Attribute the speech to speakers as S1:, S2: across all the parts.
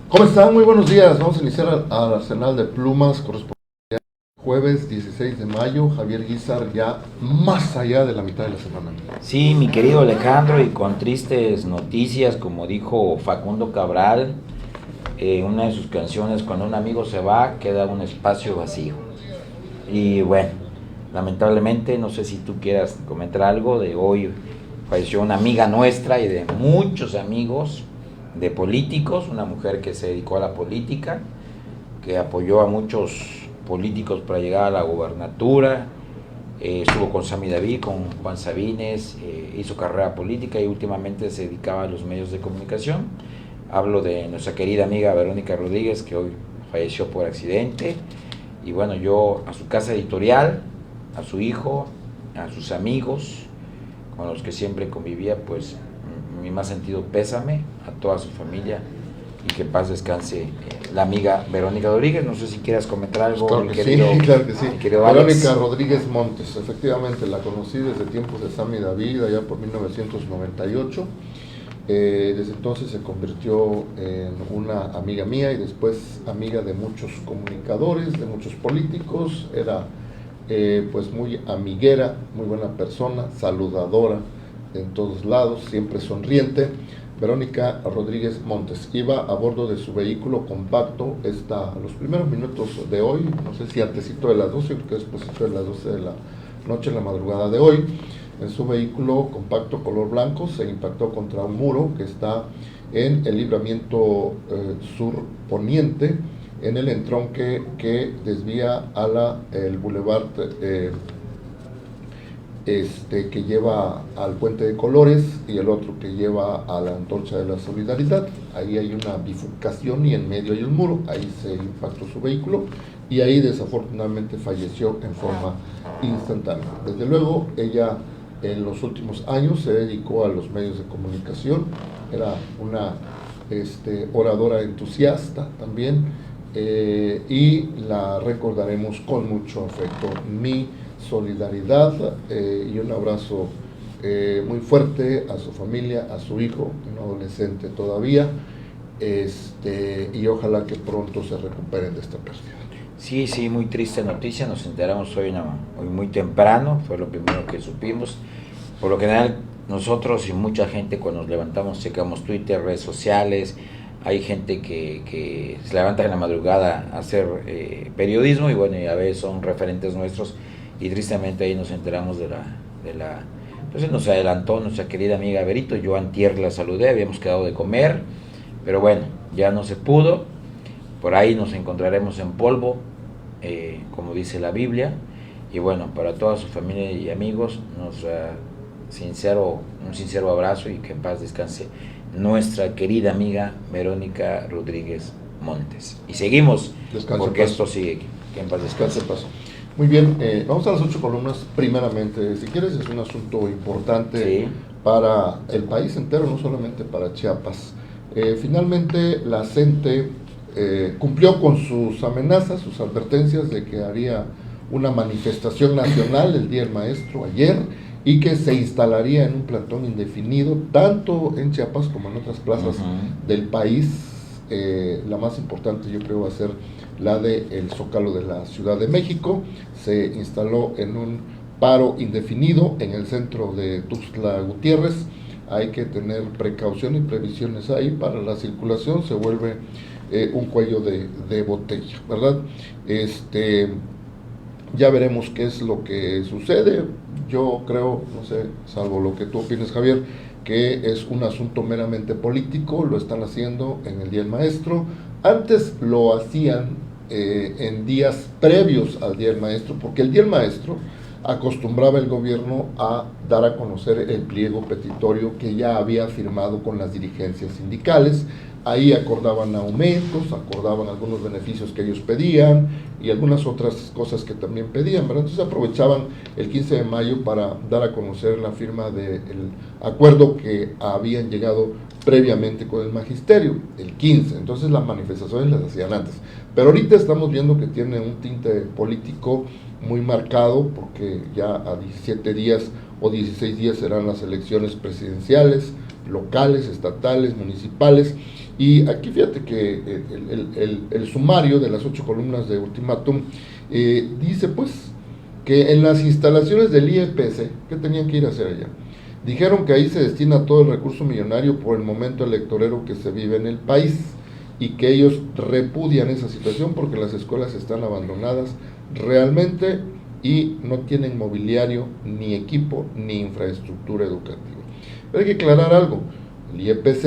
S1: ¿Cómo están? Muy buenos días. Vamos a iniciar al Arsenal de Plumas correspondiente jueves 16 de mayo. Javier Guizar, ya más allá de la mitad de la semana.
S2: Sí, mi querido Alejandro, y con tristes noticias, como dijo Facundo Cabral, una de sus canciones, cuando un amigo se va, queda un espacio vacío. Y bueno, lamentablemente, no sé si tú quieras comentar algo de hoy. Falleció una amiga nuestra y de muchos amigos, de políticos, una mujer que se dedicó a la política, que apoyó a muchos políticos para llegar a la gobernatura. Estuvo con Sammy David, con Juan Sabines, hizo carrera política y últimamente se dedicaba a los medios de comunicación. Hablo de nuestra querida amiga Verónica Rodríguez, que hoy falleció por accidente. Y bueno, yo a su casa editorial, a su hijo, a sus amigos con los que siempre convivía, pues mi más sentido pésame, a toda su familia, y que en paz descanse la amiga Verónica Rodríguez. No sé si quieras comentar algo.
S1: Claro que sí, claro que sí. Verónica Rodríguez Montes, efectivamente la conocí desde tiempos de Sammy David, allá por 1998. Desde entonces se convirtió en una amiga mía y después amiga de muchos comunicadores, de muchos políticos. Era pues muy amiguera, muy buena persona, saludadora en todos lados, siempre sonriente. Verónica Rodríguez Montes iba a bordo de su vehículo compacto los primeros minutos de hoy, no sé si antesito de las 12, creo que después de las 12 de la noche, en la madrugada de hoy. En su vehículo compacto color blanco se impactó contra un muro que está en el libramiento sur poniente, en el entronque que desvía a el bulevar que lleva al Puente de Colores y el otro que lleva a la Antorcha de la Solidaridad. Ahí hay una bifurcación y en medio hay un muro. Ahí se impactó su vehículo y ahí desafortunadamente falleció en forma instantánea. Desde luego ella en los últimos años se dedicó a los medios de comunicación, era una oradora entusiasta también, y la recordaremos con mucho afecto. Mi solidaridad y un abrazo muy fuerte a su familia, a su hijo, un adolescente todavía, y ojalá que pronto se recuperen de esta pérdida.
S2: Sí, sí, muy triste noticia, nos enteramos hoy muy temprano, fue lo primero que supimos. Por lo general, nosotros y mucha gente cuando nos levantamos, checamos Twitter, redes sociales, hay gente que se levanta en la madrugada a hacer periodismo y bueno, y a veces son referentes nuestros y tristemente ahí nos enteramos de la entonces nos adelantó nuestra querida amiga Berito. Yo antier la saludé, habíamos quedado de comer, pero bueno, ya no se pudo. Por ahí nos encontraremos en polvo, como dice la Biblia. Y bueno, para toda su familia y amigos, un sincero abrazo y que en paz descanse nuestra querida amiga Verónica Rodríguez Montes. Y seguimos, porque esto sigue, que en paz descanse.
S1: Muy bien, vamos a las 8 columnas. Primeramente, si quieres, es un asunto importante, sí, para el país entero, no solamente para Chiapas. Finalmente, la CENTE cumplió con sus amenazas, sus advertencias de que haría una manifestación nacional el Día del Maestro ayer y que se instalaría en un plantón indefinido, tanto en Chiapas como en otras plazas del país. La más importante, yo creo, va a ser la del Zócalo de la Ciudad de México. Se instaló en un paro indefinido en el centro de Tuxtla Gutiérrez. Hay que tener precaución y previsiones ahí para la circulación, se vuelve un cuello de botella, ¿verdad? Ya veremos qué es lo que sucede. Yo creo, no sé, salvo lo que tú opines, Javier, que es un asunto meramente político. Lo están haciendo en el Día del Maestro. Antes lo hacían en días previos al Día del Maestro, porque el Día del Maestro acostumbraba el gobierno a dar a conocer el pliego petitorio que ya había firmado con las dirigencias sindicales. Ahí acordaban aumentos, acordaban algunos beneficios que ellos pedían y algunas otras cosas que también pedían, ¿verdad? Entonces aprovechaban el 15 de mayo para dar a conocer la firma del acuerdo que habían llegado previamente con el magisterio, el 15, entonces las manifestaciones las hacían antes, pero ahorita estamos viendo que tiene un tinte político muy marcado, porque ya a 17 días o 16 días serán las elecciones presidenciales, locales, estatales, municipales, y aquí fíjate que el sumario de las 8 columnas de ultimátum dice pues que en las instalaciones del IEPC, ¿qué tenían que ir a hacer allá? Dijeron que ahí se destina todo el recurso millonario por el momento electorero que se vive en el país y que ellos repudian esa situación porque las escuelas están abandonadas realmente y no tienen mobiliario, ni equipo, ni infraestructura educativa. Pero hay que aclarar algo, el IEPC,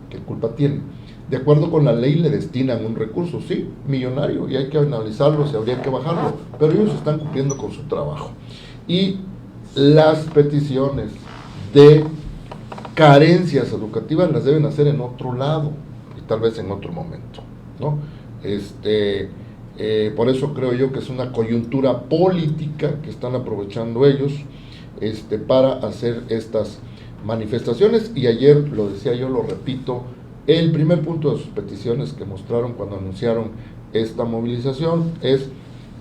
S1: ¿qué culpa tiene? De acuerdo con la ley le destinan un recurso, sí, millonario, y hay que analizarlo, si habría que bajarlo, pero ellos están cumpliendo con su trabajo. Y las peticiones de carencias educativas las deben hacer en otro lado, y tal vez en otro momento, ¿no? Por eso creo yo que es una coyuntura política que están aprovechando ellos para hacer estas manifestaciones, y ayer lo decía yo, lo repito, el primer punto de sus peticiones que mostraron cuando anunciaron esta movilización es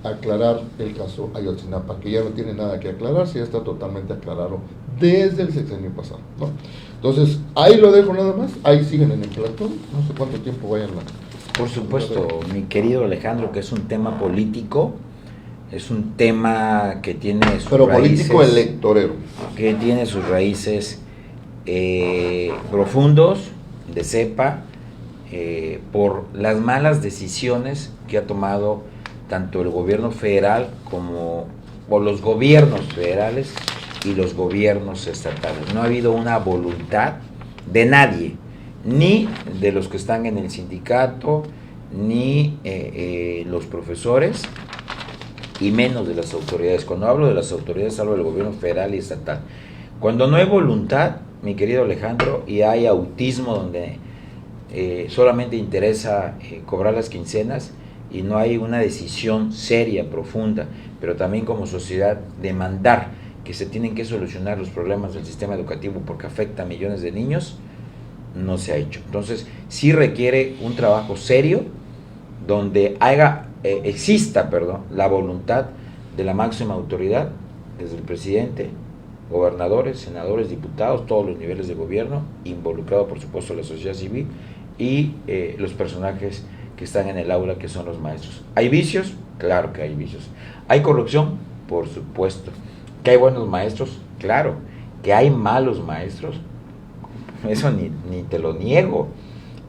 S1: aclarar el caso Ayotzinapa, que ya no tiene nada que aclararse, ya está totalmente aclarado desde el sexenio pasado, ¿no? Entonces, ahí lo dejo nada más, ahí siguen en el plantón, no sé cuánto tiempo vayan a...
S2: Por supuesto, mi querido Alejandro, que es un tema político, es un tema que tiene sus
S1: pero
S2: raíces,
S1: político electorero,
S2: que tiene sus raíces profundos, de cepa, por las malas decisiones que ha tomado tanto el gobierno federal como o los gobiernos federales y los gobiernos estatales. No ha habido una voluntad de nadie, ni de los que están en el sindicato, ni los profesores, y menos de las autoridades. Cuando hablo de las autoridades, hablo del gobierno federal y estatal. Cuando no hay voluntad, mi querido Alejandro, y hay autismo donde solamente interesa cobrar las quincenas y no hay una decisión seria, profunda, pero también como sociedad demandar que se tienen que solucionar los problemas del sistema educativo porque afecta a millones de niños, no se ha hecho. Entonces, sí requiere un trabajo serio donde exista la voluntad de la máxima autoridad, desde el presidente, gobernadores, senadores, diputados, todos los niveles de gobierno, involucrado por supuesto la sociedad civil y los personajes que están en el aula, que son los maestros. ¿Hay vicios? Claro que hay vicios. ¿Hay corrupción? Por supuesto. ¿Que hay buenos maestros? Claro. ¿Que hay malos maestros? Eso ni te lo niego.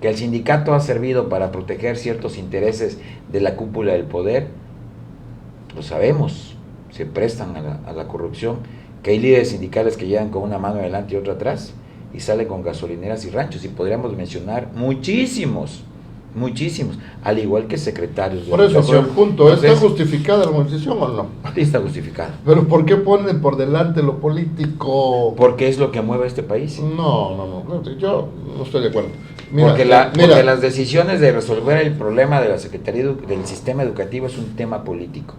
S2: ¿Que el sindicato ha servido para proteger ciertos intereses de la cúpula del poder? Lo sabemos, se prestan a la corrupción. ¿Que hay líderes sindicales que llegan con una mano adelante y otra atrás y salen con gasolineras y ranchos? Y podríamos mencionar muchísimos, al igual que secretarios de
S1: educación. Por eso, pero el punto,
S2: entonces,
S1: ¿está justificada la movilización o no?
S2: Sí está justificada.
S1: ¿Pero por qué ponen por delante lo político?
S2: Porque es lo que mueve a este país.
S1: No, yo no estoy de acuerdo.
S2: Mira, porque las decisiones de resolver el problema de la Secretaría del Sistema Educativo es un tema político.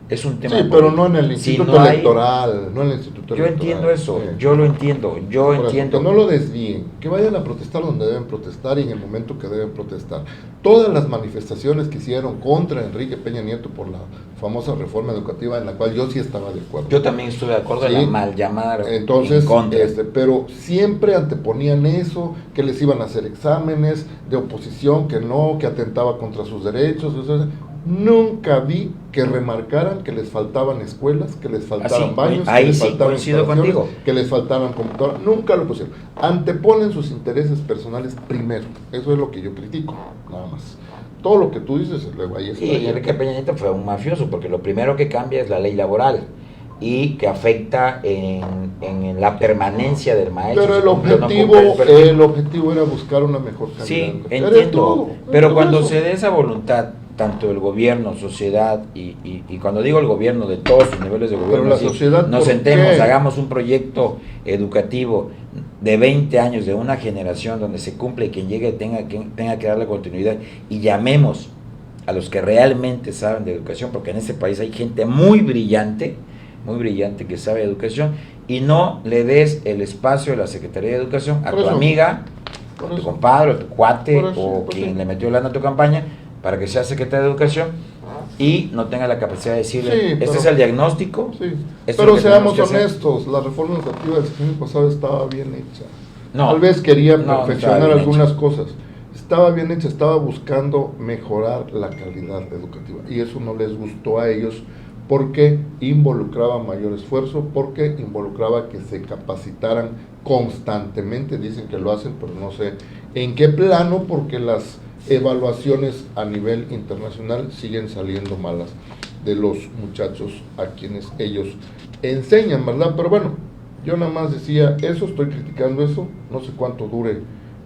S2: Es un tema
S1: político. Pero no en el instituto electoral, no en el instituto
S2: electoral. Entiendo eso, yo lo entiendo, entiendo.
S1: Que no lo desvíen, que vayan a protestar donde deben protestar y en el momento que deben protestar. Todas las manifestaciones que hicieron contra Enrique Peña Nieto por la famosa reforma educativa, en la cual yo sí estaba de acuerdo.
S2: Yo también estuve de acuerdo en la mal llamada.
S1: Entonces, pero siempre anteponían eso, que les iban a hacer exámenes de oposición, que no, que atentaba contra sus derechos, nunca vi que remarcaran que les faltaban escuelas, que les faltaban baños, que les faltaban instalaciones, que les faltaban computadoras. Nunca lo pusieron. Anteponen sus intereses personales primero. Eso es lo que yo critico, nada más. Todo lo que tú dices, luego ahí está.
S2: Y Enrique Peña Nieto fue un mafioso, porque lo primero que cambia es la ley laboral y que afecta en la permanencia del maestro.
S1: Pero el objetivo era buscar una mejor calidad.
S2: Sí, entiendo. Pero cuando se dé esa voluntad, tanto el gobierno, sociedad y cuando digo el gobierno, de todos los niveles de gobierno,
S1: la sociedad,
S2: nos sentemos, hagamos un proyecto educativo de 20 años, de una generación donde se cumple y quien llegue tenga que darle continuidad, y llamemos a los que realmente saben de educación, porque en este país hay gente muy brillante que sabe de educación, y no le des el espacio de la Secretaría de Educación a tu amiga, tu compadre, o tu cuate, o
S1: pues
S2: quien le metió lana a tu campaña, para que sea secretario de Educación y no tenga la capacidad de decirle, este es el diagnóstico.
S1: Sí,
S2: pero
S1: seamos honestos, la reforma educativa del sexenio pasado estaba bien hecha.
S2: No,
S1: tal vez quería perfeccionar algunas
S2: hecha.
S1: cosas. Estaba bien hecha, estaba buscando mejorar la calidad educativa y eso no les gustó a ellos porque involucraba mayor esfuerzo, porque involucraba que se capacitaran constantemente, dicen que lo hacen, pero no sé en qué plano, porque las evaluaciones a nivel internacional siguen saliendo malas de los muchachos a quienes ellos enseñan, ¿verdad? Pero bueno, yo nada más decía eso, estoy criticando eso, no sé cuánto dure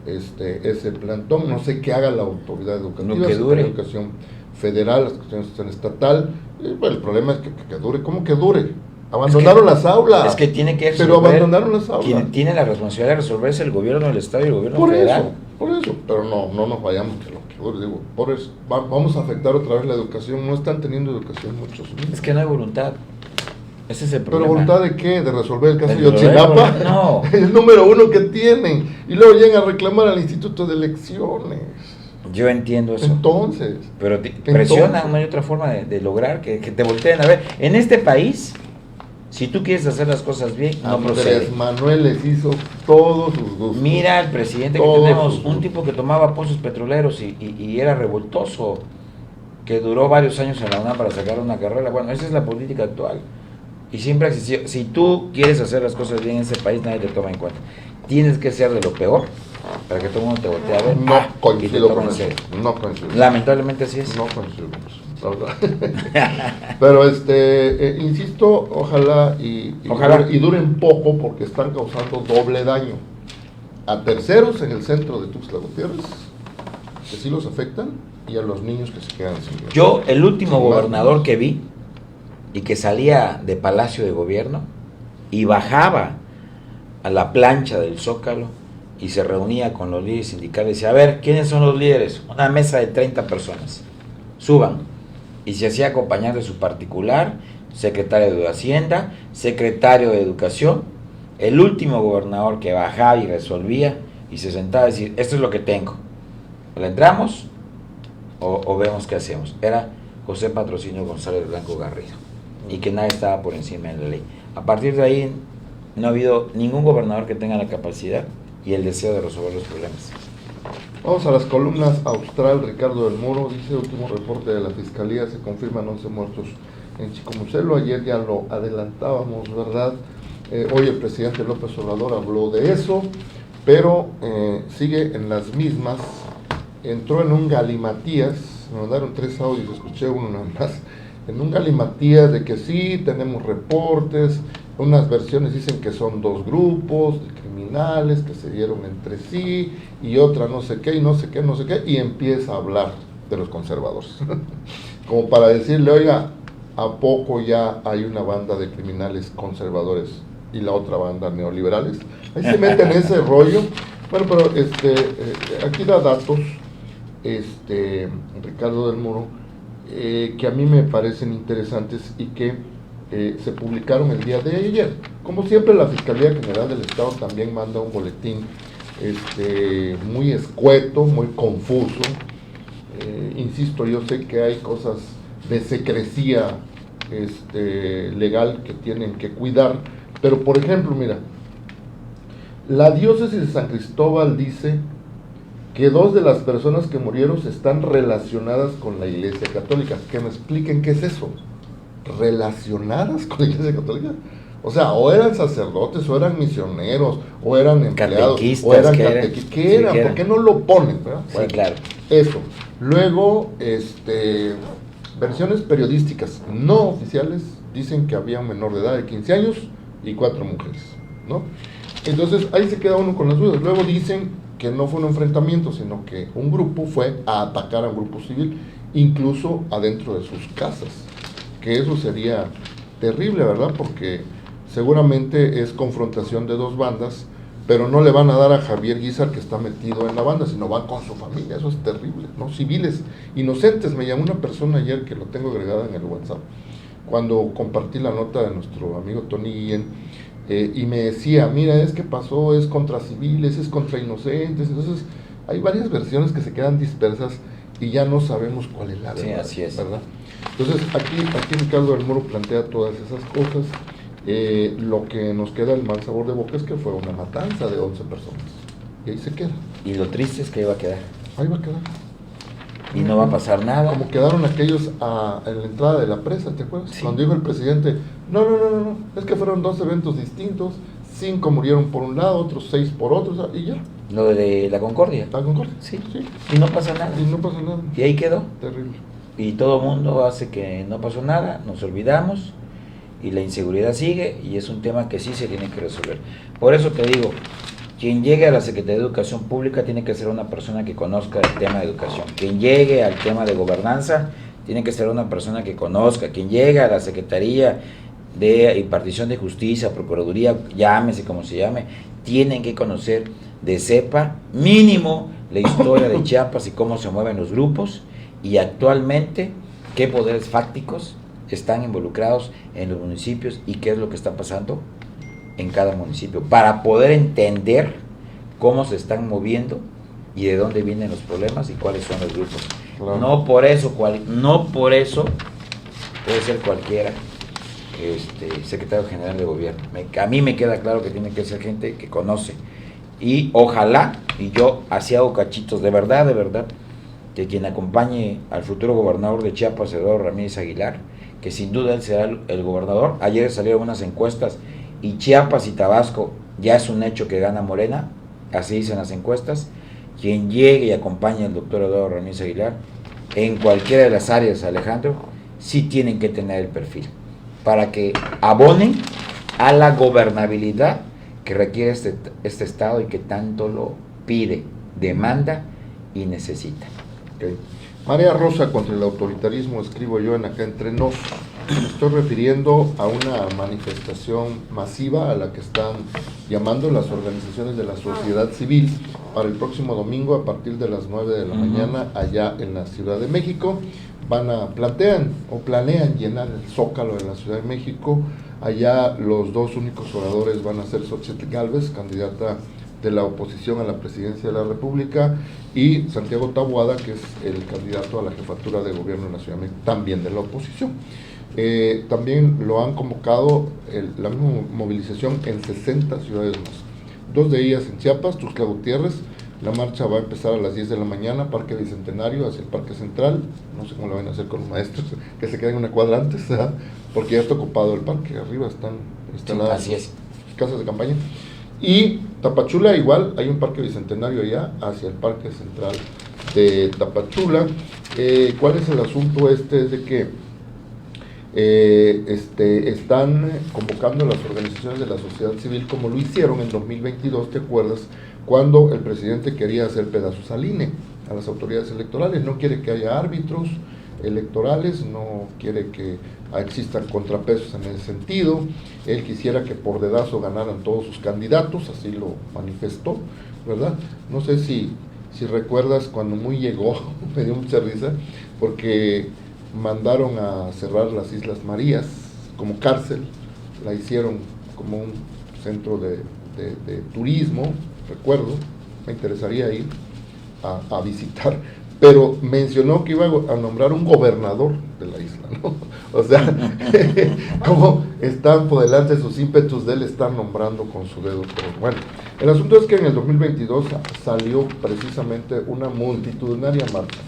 S1: ese plantón, no sé qué haga la autoridad educativa,
S2: no que dure.
S1: La educación federal, la educación estatal, bueno, el problema es que dure, ¿cómo que dure? Abandonaron las aulas.
S2: Es que tiene que
S1: resolver, pero abandonaron las aulas.
S2: Quien tiene la responsabilidad de resolver es el gobierno del estado y el gobierno
S1: por
S2: federal.
S1: Por eso, pero no nos vayamos que lo que dure, digo, por eso, vamos a afectar otra vez la educación, no están teniendo educación muchos niños.
S2: Es que no hay voluntad. Ese es el problema.
S1: ¿Pero voluntad de qué? ¿De resolver el caso de Yotzinapa?
S2: No.
S1: El número uno que tienen. Y luego llegan a reclamar al Instituto de Elecciones.
S2: Yo entiendo eso.
S1: Entonces.
S2: Pero presionan, no hay otra forma de lograr que te volteen a ver. En este país, si tú quieres hacer las cosas bien, no procede.
S1: Andrés Manuel les hizo todos sus gustos.
S2: Mira el presidente que tenemos, un tipo que tomaba pozos petroleros y era revoltoso, que duró varios años en la UNAM para sacar una carrera. Bueno, esa es la política actual. Y siempre ha existido. Si tú quieres hacer las cosas bien en ese país, nadie te toma en cuenta. Tienes que ser de lo peor para que todo el mundo te voltee a ver.
S1: No coincido con eso. No coincido.
S2: Lamentablemente así es.
S1: No coincido con eso. Pero insisto, ojalá y duren poco porque están causando doble daño a terceros en el centro de Tuxtla Gutiérrez, que sí los afectan, y a los niños que se quedan sin ver.
S2: Yo, el último gobernador que vi y que salía de Palacio de Gobierno y bajaba a la plancha del Zócalo y se reunía con los líderes sindicales y decía, a ver, ¿quiénes son los líderes? Una mesa de 30 personas, suban. Y se hacía acompañar de su particular, secretario de Hacienda, secretario de Educación, el último gobernador que bajaba y resolvía y se sentaba a decir, esto es lo que tengo, ¿le entramos o vemos qué hacemos? Era José Patrocinio González Blanco Garrido, y que nadie estaba por encima de la ley. A partir de ahí no ha habido ningún gobernador que tenga la capacidad y el deseo de resolver los problemas.
S1: Vamos a las columnas. Austral, Ricardo del Muro dice, último reporte de la Fiscalía, se confirman 11 muertos en Chicomucelo. Ayer ya lo adelantábamos, ¿verdad? Hoy el presidente López Obrador habló de eso, pero sigue en las mismas. Entró en un galimatías, me mandaron 3 audios, escuché uno nada más, en un galimatías de que sí, tenemos reportes, unas versiones dicen que son 2 grupos de criminales que se dieron entre sí, y otra no sé qué, y no sé qué, no sé qué, y empieza a hablar de los conservadores, como para decirle, oiga, ¿a poco ya hay una banda de criminales conservadores y la otra banda neoliberales? Ahí se meten en ese rollo. Bueno, pero aquí da datos, Ricardo del Muro, que a mí me parecen interesantes y que se publicaron el día de ayer. Como siempre, la Fiscalía General del Estado también manda un boletín muy escueto, muy confuso. Insisto, yo sé que hay cosas de secrecía legal que tienen que cuidar, pero por ejemplo, mira, la diócesis de San Cristóbal dice que 2 de las personas que murieron están relacionadas con la Iglesia Católica. Que me expliquen qué es eso. ¿Relacionadas con la Iglesia Católica? O sea, o eran sacerdotes, o eran misioneros, o eran empleados, o eran catequistas. ¿Qué eran? ¿Por qué no lo ponen? ¿Verdad?
S2: Sí, bueno, claro.
S1: Eso. Luego, versiones periodísticas no oficiales dicen que había un menor de edad de 15 años y 4 mujeres, ¿no? Entonces, ahí se queda uno con las dudas. Luego dicen que no fue un enfrentamiento, sino que un grupo fue a atacar a un grupo civil, incluso adentro de sus casas, que eso sería terrible, ¿verdad? Porque seguramente es confrontación de 2 bandas, pero no le van a dar a Javier Guízar, que está metido en la banda, sino van con su familia. Eso es terrible, ¿no? Civiles inocentes. Me llamó una persona ayer, que lo tengo agregada en el WhatsApp, cuando compartí la nota de nuestro amigo Tony Guillén, y me decía, mira, es que pasó, es contra civiles, es contra inocentes. Entonces hay varias versiones que se quedan dispersas y ya no sabemos cuál es la verdad.
S2: Sí, así es.
S1: ¿Verdad? Entonces aquí Ricardo del Moro plantea todas esas cosas. Lo que nos queda el mal sabor de boca es que fue una matanza de 11 personas. Y ahí se queda.
S2: Y lo triste es que ahí va a quedar.
S1: Ahí va a quedar.
S2: Y no va a pasar nada.
S1: Como quedaron aquellos en la entrada de la presa, ¿te acuerdas?
S2: Sí.
S1: Cuando dijo el presidente, no, es que fueron 2 eventos distintos, 5 murieron por un lado, otros 6 por otro, y ya.
S2: Lo de la Concordia.
S1: ¿La Concordia?
S2: Sí. Y no pasa nada.
S1: Y no pasa nada.
S2: Y ahí quedó.
S1: Terrible.
S2: Y todo el mundo hace que no pasó nada, nos olvidamos y la inseguridad sigue y es un tema que sí se tiene que resolver. Por eso te digo, quien llegue a la Secretaría de Educación Pública tiene que ser una persona que conozca el tema de educación. Quien llegue al tema de gobernanza tiene que ser una persona que conozca. Quien llegue a la Secretaría de Impartición de Justicia, Procuraduría, llámese como se llame, tienen que conocer de cepa mínimo la historia de Chiapas y cómo se mueven los grupos y actualmente qué poderes fácticos están involucrados en los municipios y qué es lo que está pasando en cada municipio, para poder entender cómo se están moviendo y de dónde vienen los problemas y cuáles son los grupos. Claro. No por eso puede ser cualquiera secretario general de gobierno. A mí me queda claro que tiene que ser gente que conoce y ojalá, y yo así hago cachitos, de verdad, que quien acompañe al futuro gobernador de Chiapas, Eduardo Ramírez Aguilar, que sin duda él será el gobernador. Ayer salieron unas encuestas y Chiapas y Tabasco ya es un hecho que gana Morena, así dicen las encuestas. Quien llegue y acompañe al doctor Eduardo Ramírez Aguilar en cualquiera de las áreas, Alejandro, sí tienen que tener el perfil para que abonen a la gobernabilidad que requiere este estado y que tanto lo pide, demanda y necesita.
S1: Okay. Marea rosa contra el autoritarismo, escribo yo en Acá Entre Nos. Me estoy refiriendo a una manifestación masiva a la que están llamando las organizaciones de la sociedad civil para el próximo domingo a partir de las 9 de la mañana allá en la Ciudad de México. Planean llenar el Zócalo de la Ciudad de México. Allá los 2 únicos oradores van a ser Xochitl Gálvez, candidata de la oposición a la presidencia de la República, y Santiago Taboada, que es el candidato a la jefatura de gobierno en la Ciudad de México, también de la oposición. También lo han convocado la misma movilización en 60 ciudades más, 2 de ellas en Chiapas, Tuxtla Gutiérrez. La marcha va a empezar a las 10 de la mañana, Parque Bicentenario, hacia el Parque Central. No sé cómo lo van a hacer con los maestros, que se queden una cuadra antes, ¿verdad? Porque ya está ocupado el parque, arriba están instaladas sus casas de campaña. Y Tapachula igual, hay un Parque Bicentenario allá, hacia el Parque Central de Tapachula. ¿Cuál es el asunto? Es de que están convocando a las organizaciones de la sociedad civil, como lo hicieron en 2022, ¿te acuerdas? Cuando el presidente quería hacer pedazos al INE, a las autoridades electorales. No quiere que haya árbitros electorales, no quiere que existan contrapesos en ese sentido. Él quisiera que por dedazo ganaran todos sus candidatos, así lo manifestó, ¿verdad? No sé si recuerdas cuando muy llegó, me dio mucha risa, porque mandaron a cerrar las Islas Marías como cárcel, la hicieron como un centro de turismo, recuerdo, me interesaría ir a visitar, pero mencionó que iba a nombrar un gobernador de la isla, ¿no? O sea, como están por delante sus ímpetus de él estar nombrando con su dedo. Pero bueno, el asunto es que en el 2022 salió precisamente una multitudinaria marcha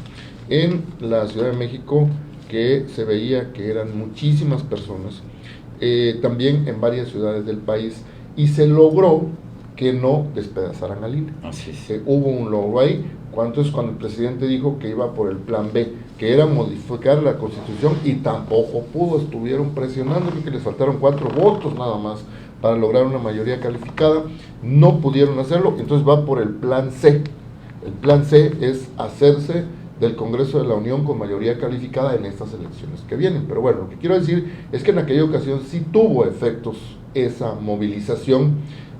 S1: en la Ciudad de México, que se veía que eran muchísimas personas, también en varias ciudades del país, y se logró que no despedazaran al INE.
S2: Así es.
S1: Hubo un logro ahí, cuando el presidente dijo que iba por el plan B, que era modificar la Constitución, y tampoco pudo, estuvieron presionando, creo que les faltaron 4 votos nada más para lograr una mayoría calificada, no pudieron hacerlo, entonces va por el plan C. El plan C es hacerse del Congreso de la Unión con mayoría calificada en estas elecciones que vienen. Pero bueno, lo que quiero decir es que en aquella ocasión sí tuvo efectos esa movilización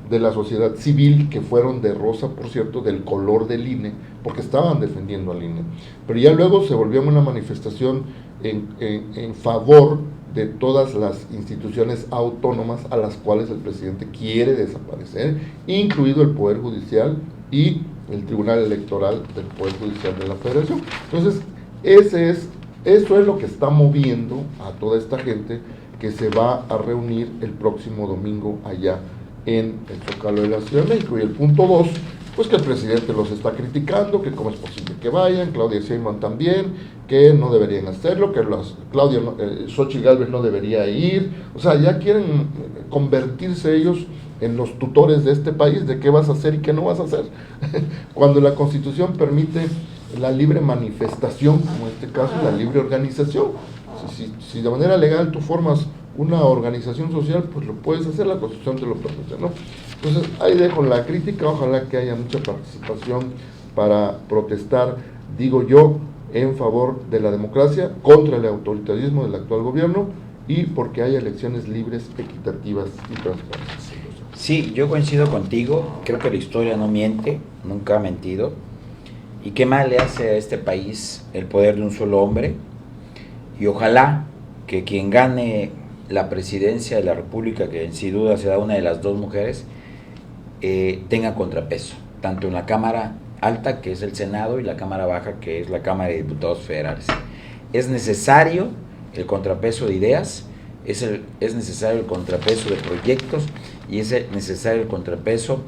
S1: de la sociedad civil, que fueron de rosa, por cierto, del color del INE, porque estaban defendiendo al INE. Pero ya luego se volvió una manifestación en favor de todas las instituciones autónomas a las cuales el presidente quiere desaparecer, incluido el Poder Judicial y el Tribunal Electoral del Poder Judicial de la Federación. Entonces, eso es lo que está moviendo a toda esta gente que se va a reunir el próximo domingo allá en el Zócalo de la Ciudad de México. Y el punto 2, pues que el presidente los está criticando, que cómo es posible que vayan, Claudia Sheinbaum también, que no deberían hacerlo, que Xochitl Gálvez no debería ir. O sea, ya quieren convertirse ellos en los tutores de este país, de qué vas a hacer y qué no vas a hacer. Cuando la Constitución permite la libre manifestación, como en este caso la libre organización. Si de manera legal tú formas una organización social, pues lo puedes hacer, la Constitución te lo permite, ¿no? Entonces, ahí dejo la crítica, ojalá que haya mucha participación para protestar, digo yo, en favor de la democracia, contra el autoritarismo del actual gobierno y porque haya elecciones libres, equitativas y transparentes.
S2: Sí, yo coincido contigo, creo que la historia no miente, nunca ha mentido, y qué mal le hace a este país el poder de un solo hombre, y ojalá que quien gane la presidencia de la República, que sin duda será una de las dos mujeres, tenga contrapeso, tanto en la Cámara Alta, que es el Senado, y la Cámara Baja, que es la Cámara de Diputados Federales. Es necesario el contrapeso de ideas, es necesario el contrapeso de proyectos, y es necesario el contrapeso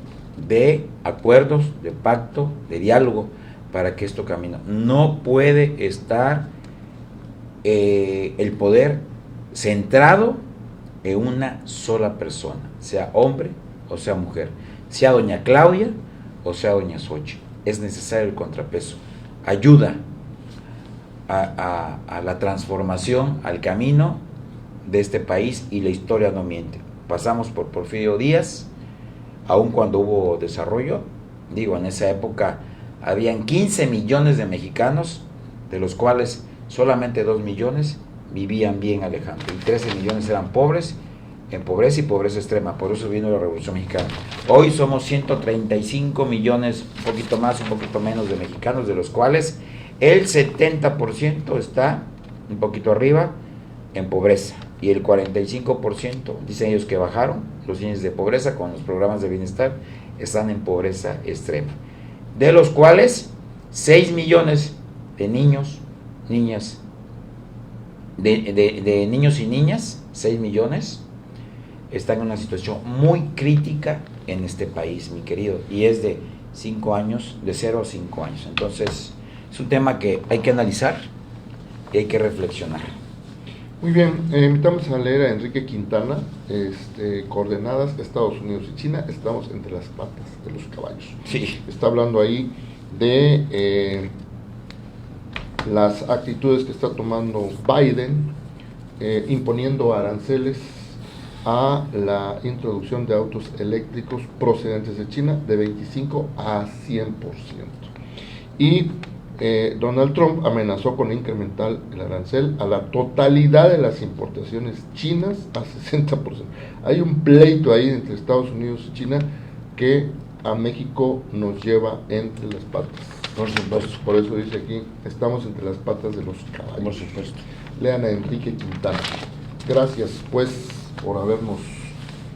S2: de acuerdos, de pacto, de diálogo, para que esto camine. No puede estar el poder centrado en una sola persona, sea hombre o sea mujer, sea doña Claudia o sea doña Xochitl. Es necesario el contrapeso, ayuda a la transformación, al camino de este país, y la historia no miente. Pasamos por Porfirio Díaz, aun cuando hubo desarrollo, digo, en esa época habían 15 millones de mexicanos, de los cuales solamente 2 millones vivían bien, Alejandro, y 13 millones eran pobres, en pobreza y pobreza extrema. Por eso vino la Revolución Mexicana. Hoy somos 135 millones, un poquito más, un poquito menos de mexicanos, de los cuales el 70% está un poquito arriba en pobreza, y el 45%, dicen ellos que bajaron los índices de pobreza con los programas de bienestar, están en pobreza extrema, de los cuales 6 millones de niños, niñas, de niños y niñas, 6 millones, están en una situación muy crítica en este país, mi querido, y es de 5 años, de 0 a 5 años. Entonces, es un tema que hay que analizar y hay que reflexionar.
S1: Muy bien, invitamos a leer a Enrique Quintana, coordenadas Estados Unidos y China, estamos entre las patas de los caballos.
S2: Sí.
S1: Está hablando ahí de las actitudes que está tomando Biden, imponiendo aranceles a la introducción de autos eléctricos procedentes de China de 25 a 100%. Y Donald Trump amenazó con incrementar el arancel a la totalidad de las importaciones chinas a 60%. Hay un pleito ahí entre Estados Unidos y China que a México nos lleva entre las patas.
S2: Por supuesto.
S1: Por eso dice aquí, estamos entre las patas de los caballos.
S2: Por supuesto.
S1: Lean a Enrique Quintana. Gracias, pues, por habernos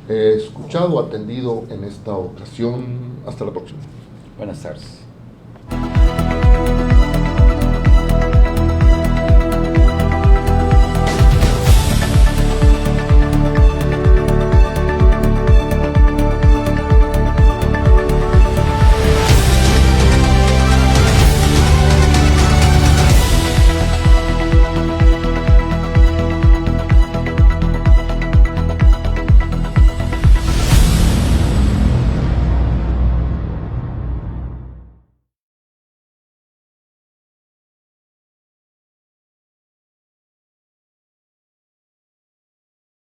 S1: escuchado, atendido en esta ocasión. Hasta la próxima.
S2: Buenas tardes.